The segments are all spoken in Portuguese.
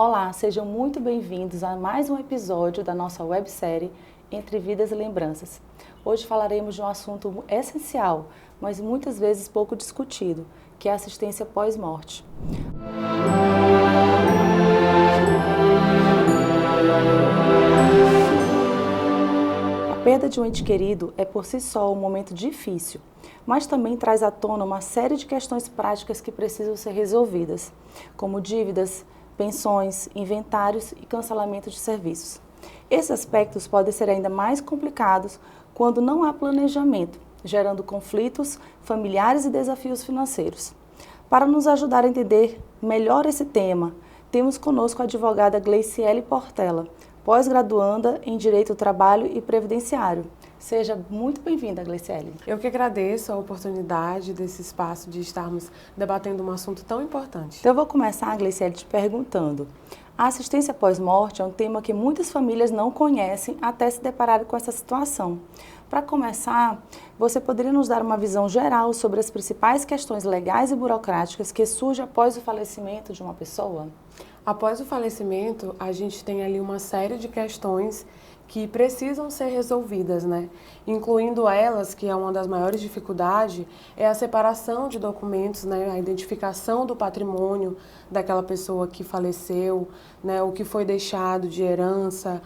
Olá, sejam muito bem-vindos a mais um episódio da nossa websérie Entre Vidas e Lembranças. Hoje falaremos de um assunto essencial, mas muitas vezes pouco discutido, que é a assistência pós-morte. A perda de um ente querido é por si só um momento difícil, mas também traz à tona uma série de questões práticas que precisam ser resolvidas, como dívidas, pensões, inventários e cancelamento de serviços. Esses aspectos podem ser ainda mais complicados quando não há planejamento, gerando conflitos familiares e desafios financeiros. Para nos ajudar a entender melhor esse tema, temos conosco a advogada Gleiciele Portela, pós-graduanda em Direito do Trabalho e Previdenciário. Seja muito bem-vinda, Gleiciele. Eu que agradeço a oportunidade desse espaço de estarmos debatendo um assunto tão importante. Então eu vou começar, Gleiciele, te perguntando. A assistência pós-morte é um tema que muitas famílias não conhecem até se depararem com essa situação. Para começar, você poderia nos dar uma visão geral sobre as principais questões legais e burocráticas que surgem após o falecimento de uma pessoa? Após o falecimento, a gente tem ali uma série de questões que precisam ser resolvidas, né? Incluindo elas, que é uma das maiores dificuldades, é a separação de documentos, né? A identificação do patrimônio daquela pessoa que faleceu, né? O que foi deixado de herança,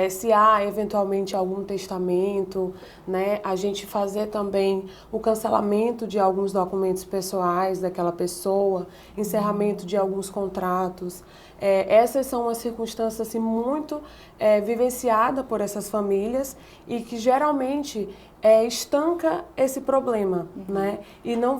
se há eventualmente algum testamento, né? A gente fazer também o cancelamento de alguns documentos pessoais daquela pessoa, encerramento de alguns contratos. Essas são umas circunstâncias assim, muito vivenciadas por essas famílias e que geralmente estanca esse problema, né? E não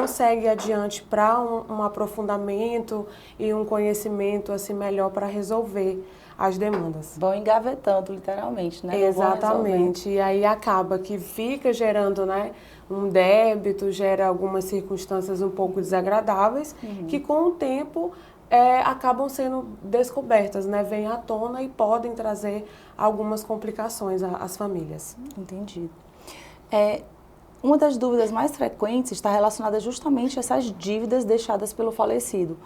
segue adiante para um aprofundamento e um conhecimento assim melhor para resolver as demandas. Vão engavetando, literalmente, né? Exatamente. E aí acaba que fica gerando, né, um débito, gera algumas circunstâncias um pouco desagradáveis, que com o tempo acabam sendo descobertas, né? Vêm à tona e podem trazer algumas complicações às famílias. Entendido. Uma das dúvidas mais frequentes está relacionada justamente a essas dívidas deixadas pelo falecido.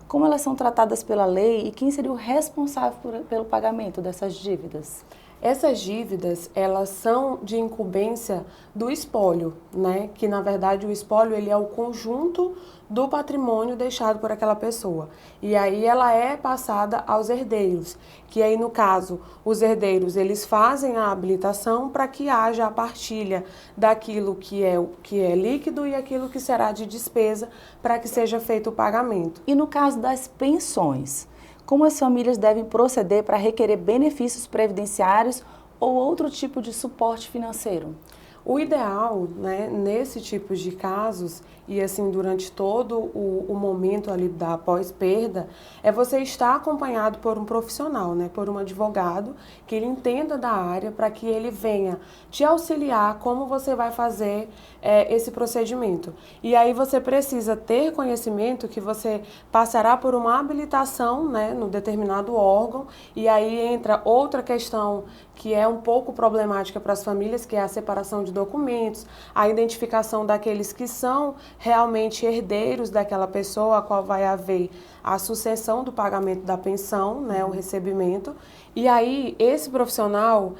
Como elas são tratadas pela lei e quem seria o responsável pelo pagamento dessas dívidas? Essas dívidas, elas são de incumbência do espólio, né? Que na verdade o espólio ele é o conjunto do patrimônio deixado por aquela pessoa. E aí ela é passada aos herdeiros, que aí no caso os herdeiros eles fazem a habilitação para que haja a partilha daquilo que é líquido e aquilo que será de despesa para que seja feito o pagamento. E no caso das pensões? Como as famílias devem proceder para requerer benefícios previdenciários ou outro tipo de suporte financeiro? O ideal, né, nesse tipo de casos, e assim durante todo o momento ali da pós-perda, é você estar acompanhado por um profissional, né, por um advogado, que ele entenda da área para que ele venha te auxiliar como você vai fazer esse procedimento. E aí você precisa ter conhecimento que você passará por uma habilitação, né, no determinado órgão, e aí entra outra questão que é um pouco problemática para as famílias, que é a separação de documentos, a identificação daqueles que são realmente herdeiros daquela pessoa, a qual vai haver a sucessão do pagamento da pensão, né, o recebimento. E aí esse profissional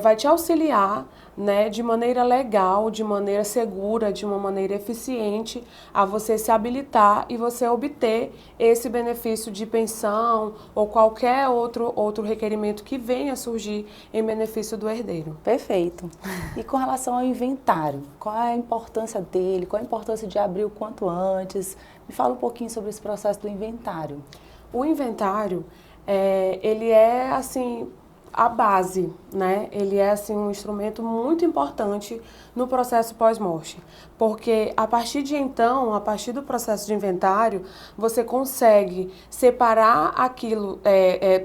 vai te auxiliar, né, de maneira legal, de maneira segura, de uma maneira eficiente, a você se habilitar e você obter esse benefício de pensão ou qualquer outro requerimento que venha a surgir em benefício do herdeiro. Perfeito. E com relação ao inventário, qual é a importância dele? Qual a importância de abrir o quanto antes? Me fala um pouquinho sobre esse processo do inventário. O inventário, ele é assim a base, né? Ele é assim um instrumento muito importante no processo pós-morte, porque a partir de então, a partir do processo de inventário, você consegue separar aquilo,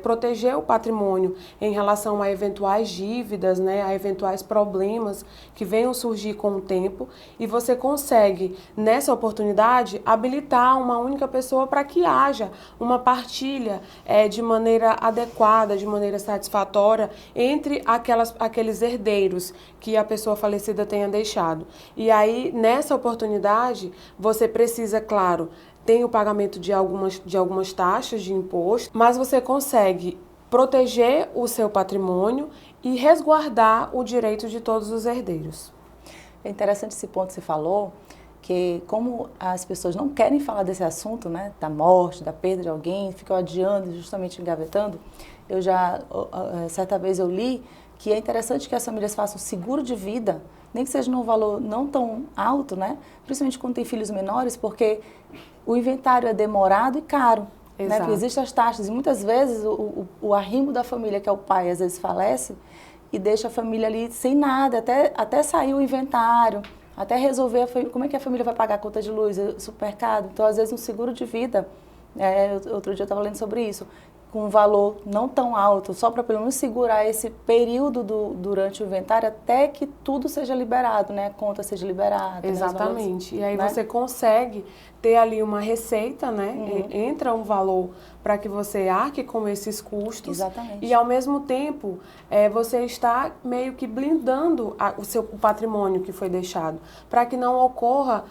proteger o patrimônio em relação a eventuais dívidas, né? A eventuais problemas que venham surgir com o tempo, e você consegue nessa oportunidade habilitar uma única pessoa para que haja uma partilha de maneira adequada, de maneira satisfatória entre aqueles herdeiros que a pessoa falecida tenha deixado. E aí, nessa oportunidade, você precisa, claro, tem o pagamento de algumas taxas de imposto, mas você consegue proteger o seu patrimônio e resguardar o direito de todos os herdeiros. É interessante esse ponto que você falou, que como as pessoas não querem falar desse assunto, né, da morte, da perda de alguém, ficam adiando, justamente engavetando, certa vez eu li que é interessante que as famílias façam seguro de vida, nem que seja num valor não tão alto, né, principalmente quando tem filhos menores, porque o inventário é demorado e caro. Né, porque existem as taxas e muitas vezes o arrimo da família, que é o pai, às vezes falece e deixa a família ali sem nada, até sair o inventário, até resolver como é que a família vai pagar a conta de luz, supermercado. Então, às vezes, um seguro de vida, outro dia eu estava lendo sobre isso, com um valor não tão alto, só para pelo menos segurar esse período durante o inventário até que tudo seja liberado, né? A conta seja liberada. Exatamente. Né, e aí né? Você consegue ter ali uma receita, né? Entra um valor para que você arque com esses custos. Exatamente. E ao mesmo tempo, você está meio que blindando o patrimônio que foi deixado, para que não ocorra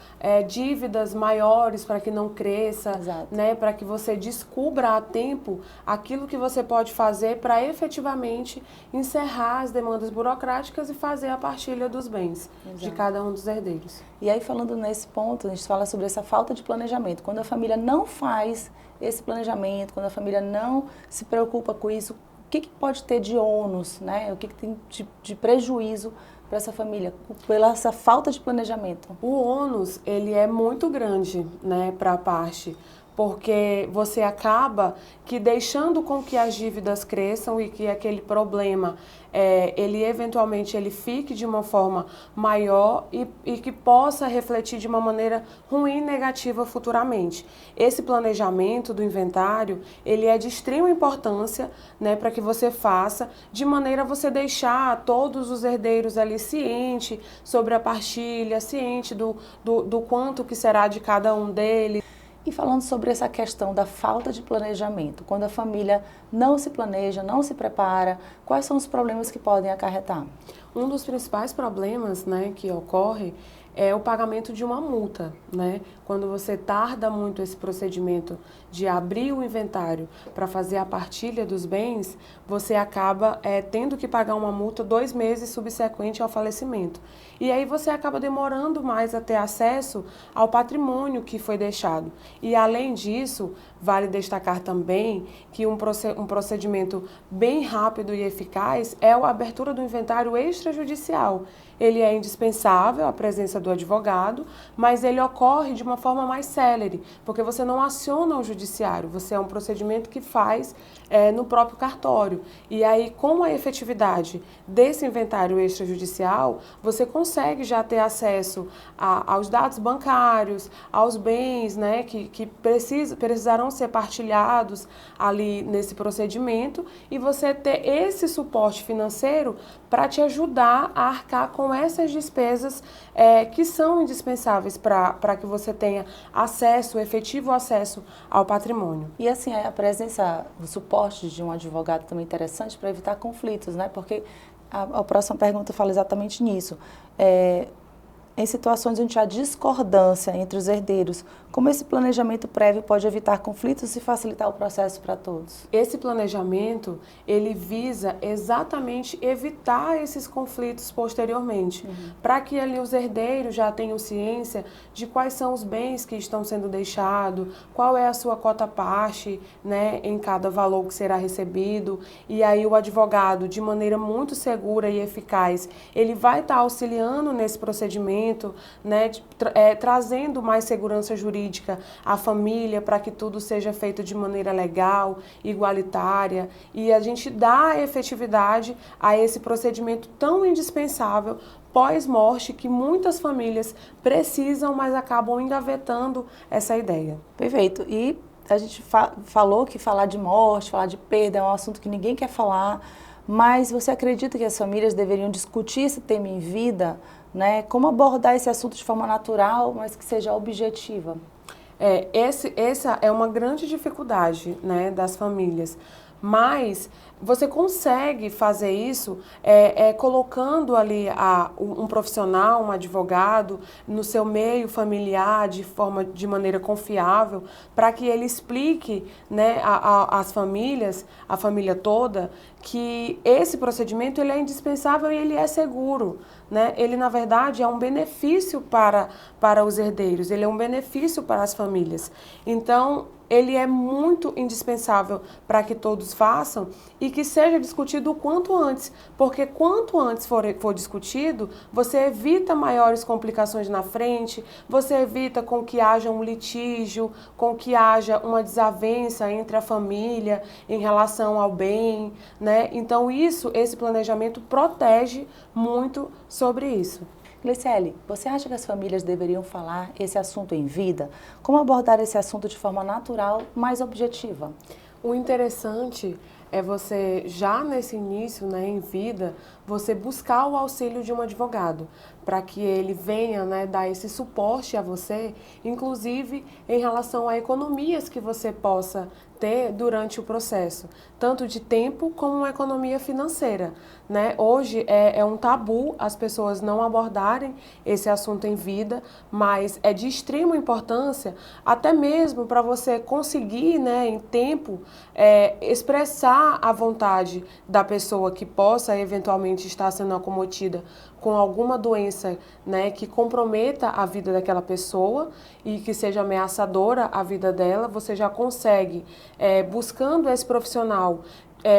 dívidas maiores, para que não cresça, né? Para que você descubra a tempo aquilo que você pode fazer para efetivamente encerrar as demandas burocráticas e fazer a partilha dos bens de cada um dos herdeiros. E aí, falando nesse ponto, a gente fala sobre essa falta de planejamento. Quando a família não faz esse planejamento, quando a família não se preocupa com isso, o que pode ter de ônus, né? O que tem de prejuízo para essa família, pela essa falta de planejamento? O ônus, ele é muito grande, né, para a parte, porque você acaba que deixando com que as dívidas cresçam e que aquele problema, ele eventualmente fique de uma forma maior e que possa refletir de uma maneira ruim, negativa futuramente. Esse planejamento do inventário, ele é de extrema importância, né, para que você faça, de maneira a você deixar todos os herdeiros ali cientes sobre a partilha, ciente do quanto que será de cada um deles. E falando sobre essa questão da falta de planejamento, quando a família não se planeja, não se prepara, quais são os problemas que podem acarretar? Um dos principais problemas, né, que ocorre é o pagamento de uma multa, né? Quando você tarda muito esse procedimento de abrir o inventário para fazer a partilha dos bens, você acaba tendo que pagar uma multa 2 meses subsequente ao falecimento. E aí você acaba demorando mais a ter acesso ao patrimônio que foi deixado. E além disso, vale destacar também que um procedimento bem rápido e eficaz é a abertura do inventário extrajudicial. Ele é indispensável, a presença do advogado, mas ele ocorre de uma forma mais célere, porque você não aciona o judiciário, você é um procedimento que faz no próprio cartório. E aí, com a efetividade desse inventário extrajudicial, você consegue já ter acesso aos dados bancários, aos bens, né, que precisarão ser partilhados ali nesse procedimento, e você ter esse suporte financeiro para te ajudar a arcar com essas despesas que são indispensáveis para que você tenha efetivo acesso ao patrimônio. E assim, a presença, o suporte de um advogado também é interessante para evitar conflitos, né? Porque a próxima pergunta fala exatamente nisso. Em situações onde há discordância entre os herdeiros, como esse planejamento prévio pode evitar conflitos e facilitar o processo para todos? Esse planejamento, ele visa exatamente evitar esses conflitos posteriormente, para que ali os herdeiros já tenham ciência de quais são os bens que estão sendo deixados, qual é a sua cota-parte, né, em cada valor que será recebido, e aí o advogado, de maneira muito segura e eficaz, ele vai estar auxiliando nesse procedimento, né, trazendo mais segurança jurídica à família para que tudo seja feito de maneira legal, igualitária, e a gente dá efetividade a esse procedimento tão indispensável pós-morte que muitas famílias precisam, mas acabam engavetando essa ideia. Perfeito. E a gente falou que falar de morte, falar de perda é um assunto que ninguém quer falar, mas você acredita que as famílias deveriam discutir esse tema em vida, né? Como abordar esse assunto de forma natural, mas que seja objetiva? Essa é uma grande dificuldade, né, das famílias, Mas você consegue fazer isso colocando ali um profissional, um advogado, no seu meio familiar, de maneira confiável, para que ele explique, né, às famílias, a família toda, que esse procedimento ele é indispensável e ele é seguro. Né? Ele, na verdade, é um benefício para os herdeiros, ele é um benefício para as famílias. Então, ele é muito indispensável para que todos façam e que seja discutido o quanto antes, porque quanto antes for discutido, você evita maiores complicações na frente, você evita com que haja um litígio, com que haja uma desavença entre a família em relação ao bem, né? Então esse planejamento protege muito sobre isso. Gleiciele, você acha que as famílias deveriam falar esse assunto em vida? Como abordar esse assunto de forma natural, mais objetiva? O interessante é você, já nesse início, né, em vida, você buscar o auxílio de um advogado, para que ele venha, né, dar esse suporte a você, inclusive em relação a economias que você possa ter durante o processo, tanto de tempo como uma economia financeira, né? Hoje é um tabu as pessoas não abordarem esse assunto em vida, mas é de extrema importância, até mesmo para você conseguir, né, em tempo, expressar a vontade da pessoa que possa eventualmente estar sendo acometida com alguma doença, né, que comprometa a vida daquela pessoa e que seja ameaçadora à vida dela. Você já consegue, buscando esse profissional,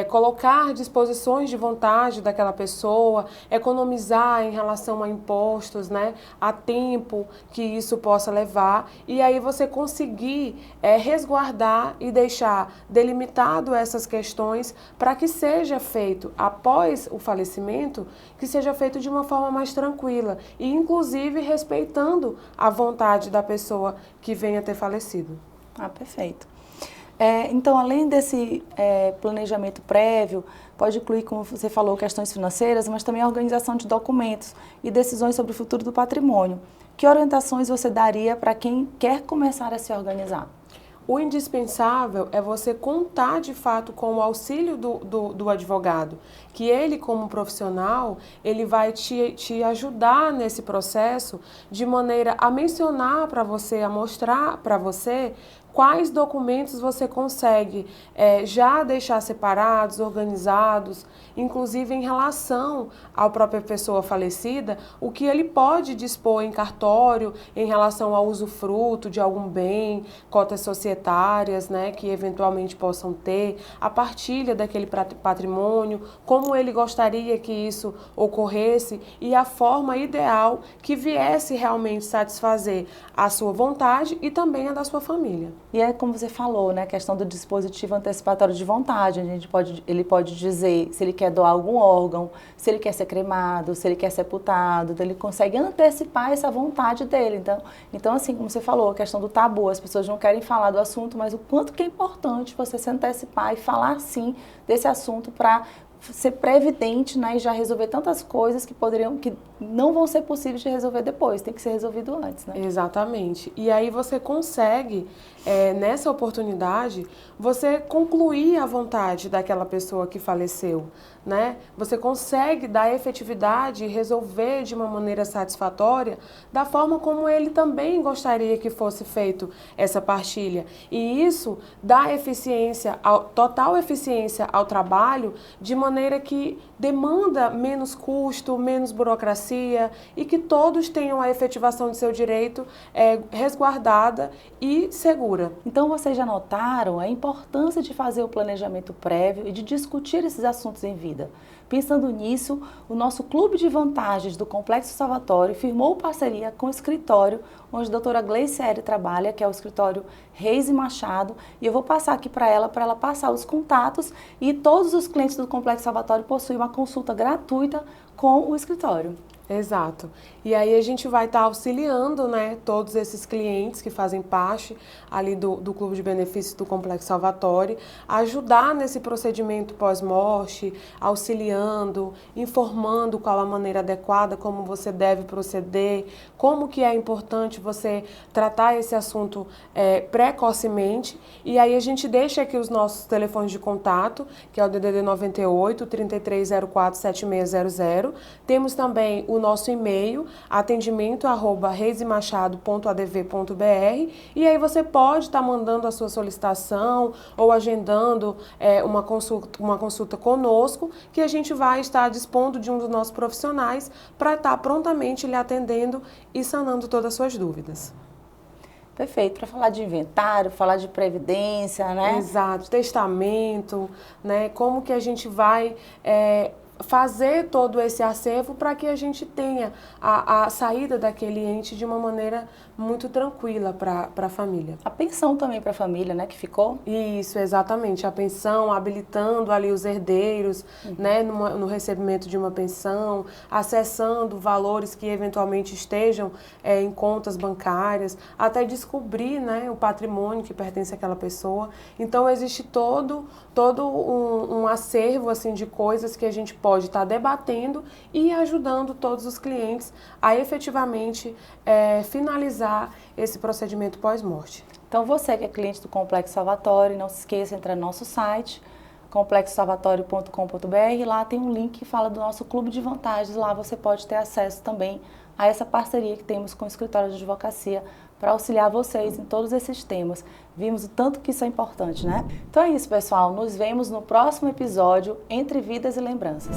colocar disposições de vontade daquela pessoa, economizar em relação a impostos, né, a tempo que isso possa levar, e aí você conseguir resguardar e deixar delimitado essas questões para que seja feito após o falecimento, que seja feito de uma forma mais tranquila e inclusive respeitando a vontade da pessoa que venha a ter falecido. Ah, perfeito. Então, além desse planejamento prévio, pode incluir, como você falou, questões financeiras, mas também a organização de documentos e decisões sobre o futuro do patrimônio. Que orientações você daria para quem quer começar a se organizar? O indispensável é você contar de fato com o auxílio do advogado, que ele, como profissional, ele vai te ajudar nesse processo de maneira a mencionar para você, a mostrar para você quais documentos você consegue já deixar separados, organizados, inclusive em relação à própria pessoa falecida, o que ele pode dispor em cartório em relação ao usufruto de algum bem, cotas societárias, né, que eventualmente possam ter, a partilha daquele patrimônio, como ele gostaria que isso ocorresse e a forma ideal que viesse realmente satisfazer a sua vontade e também a da sua família. E é como você falou, né, a questão do dispositivo antecipatório de vontade, ele pode dizer se ele quer doar algum órgão, se ele quer ser cremado, se ele quer sepultado, então ele consegue antecipar essa vontade dele. Então, assim, como você falou, a questão do tabu, as pessoas não querem falar do assunto, mas o quanto que é importante você se antecipar e falar, sim, desse assunto para ser previdente, né, e já resolver tantas coisas que não vão ser possíveis de resolver depois, tem que ser resolvido antes, né? Exatamente. E aí você consegue, nessa oportunidade, você concluir a vontade daquela pessoa que faleceu, né? Você consegue dar efetividade e resolver de uma maneira satisfatória da forma como ele também gostaria que fosse feito essa partilha. E isso dá eficiência, total eficiência ao trabalho, de maneira que demanda menos custo, menos burocracia e que todos tenham a efetivação de seu direito resguardada e segura. Então, vocês já notaram a importância de fazer o planejamento prévio e de discutir esses assuntos em vida. Pensando nisso, o nosso Clube de Vantagens do Complexo Salvatório firmou parceria com o escritório onde a doutora Gleiciele trabalha, que é o escritório Reis e Machado, e eu vou passar aqui para ela passar os contatos, e todos os clientes do Complexo Salvatório possuem uma consulta gratuita com o escritório. Exato. E aí a gente vai estar auxiliando, né, todos esses clientes que fazem parte ali do Clube de Benefícios do Complexo Salvatore, a ajudar nesse procedimento pós-morte, auxiliando, informando qual a maneira adequada, como você deve proceder, como que é importante você tratar esse assunto precocemente. E aí a gente deixa aqui os nossos telefones de contato, que é o DDD 98 3304 7600. Temos também o nosso e-mail, atendimento@reisemachado.adv.br, e aí você pode estar mandando a sua solicitação ou agendando uma consulta conosco, que a gente vai estar dispondo de um dos nossos profissionais para estar prontamente lhe atendendo e sanando todas as suas dúvidas. Perfeito, para falar de inventário, falar de previdência, né? Exato, testamento, né? Como que a gente vai fazer todo esse acervo para que a gente tenha a saída daquele ente de uma maneira muito tranquila para a família. A pensão também para a família, né, que ficou? Isso, exatamente. A pensão, habilitando ali os herdeiros, né, no recebimento de uma pensão, acessando valores que eventualmente estejam em contas bancárias, até descobrir, né, o patrimônio que pertence àquela pessoa. Então, existe todo um acervo assim, de coisas que a gente pode estar debatendo e ajudando todos os clientes a efetivamente finalizar esse procedimento pós-morte. Então, você que é cliente do Complexo Salvatore, não se esqueça de entrar no nosso site, complexosalvatore.com.br, lá tem um link que fala do nosso clube de vantagens, lá você pode ter acesso também a essa parceria que temos com o escritório de advocacia para auxiliar vocês em todos esses temas. Vimos o tanto que isso é importante, né? Então é isso, pessoal. Nos vemos no próximo episódio Entre Vidas e Lembranças.